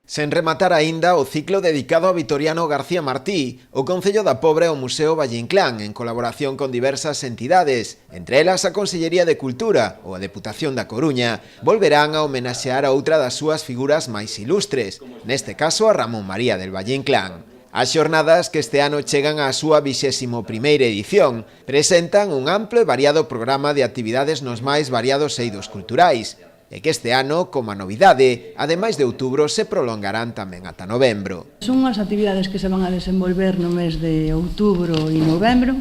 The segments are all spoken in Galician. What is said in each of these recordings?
Sen rematar aínda o ciclo dedicado a Vitoriano García Martí, o Concello da Pobra e o Museo Valle Inclán, en colaboración con diversas entidades, entre elas a Consellería de Cultura ou a Deputación da Coruña, volverán a homenaxear a outra das súas figuras máis ilustres, neste caso a Ramón María del Valle Inclán. As xornadas, que este ano chegan á súa 21ª edición, presentan un amplo e variado programa de actividades nos máis variados eidos culturais, e que este ano, como a novidade, ademais de outubro, se prolongarán tamén ata novembro. Son as actividades que se van a desenvolver no mes de outubro e novembro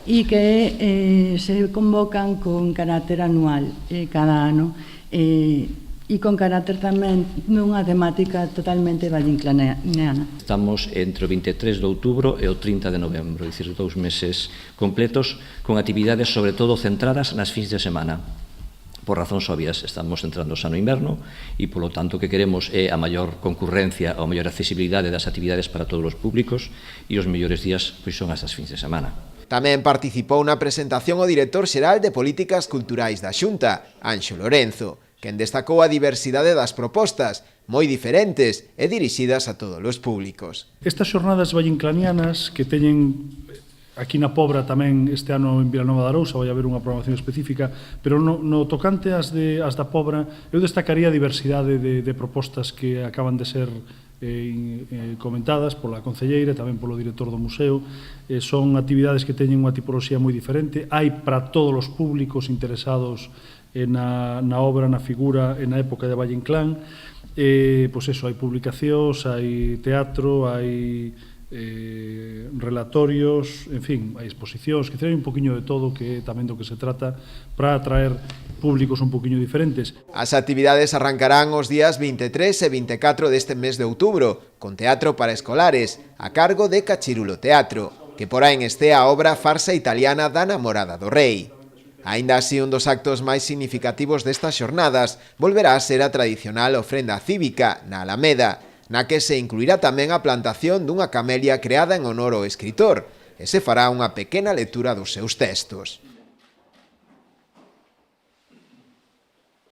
e que se convocan con carácter anual cada ano e con carácter tamén nunha temática totalmente valleinclaniana. Estamos entre o 23 de outubro e o 30 de novembro, é dicir, 2 meses completos con actividades sobre todo centradas nas fins de semana. Por razóns obvias, estamos entrando xa no inverno e, polo tanto, que queremos é a maior concurrencia, a maior accesibilidade das actividades para todos os públicos e os mellores días pois son esas fins de semana. Tamén participou na presentación o director xeral de Políticas Culturais da Xunta, Anxo Lorenzo, quen destacou a diversidade das propostas, moi diferentes e dirixidas a todos os públicos. Estas xornadas valleinclanianas que teñen aquí na Pobra tamén este ano en Vilanova de Arousa vai haber unha programación específica, pero no tocante as da Pobra eu destacaría a diversidade de propostas que acaban de ser comentadas pola concelleira e tamén polo director do museo. Son actividades que teñen unha tipoloxía moi diferente, hai para todos os públicos interesados na obra, na figura e na época de Valle Inclán. Pois eso, hai publicacións, hai teatro, hai relatorios, en fin, hai exposicións, que hai un poquinho de todo, que é tamén do que se trata, para atraer públicos un poquinho diferentes. As actividades arrancarán os días 23 e 24 deste mes de outubro, con teatro para escolares, a cargo de Cachirulo Teatro, que porá en este a obra farsa italiana da Namorada do Rei. Aínda así, un dos actos máis significativos destas xornadas volverá a ser a tradicional ofrenda cívica na Alameda, na que se incluirá tamén a plantación dunha camelia creada en honor ao escritor, e se fará unha pequena lectura dos seus textos.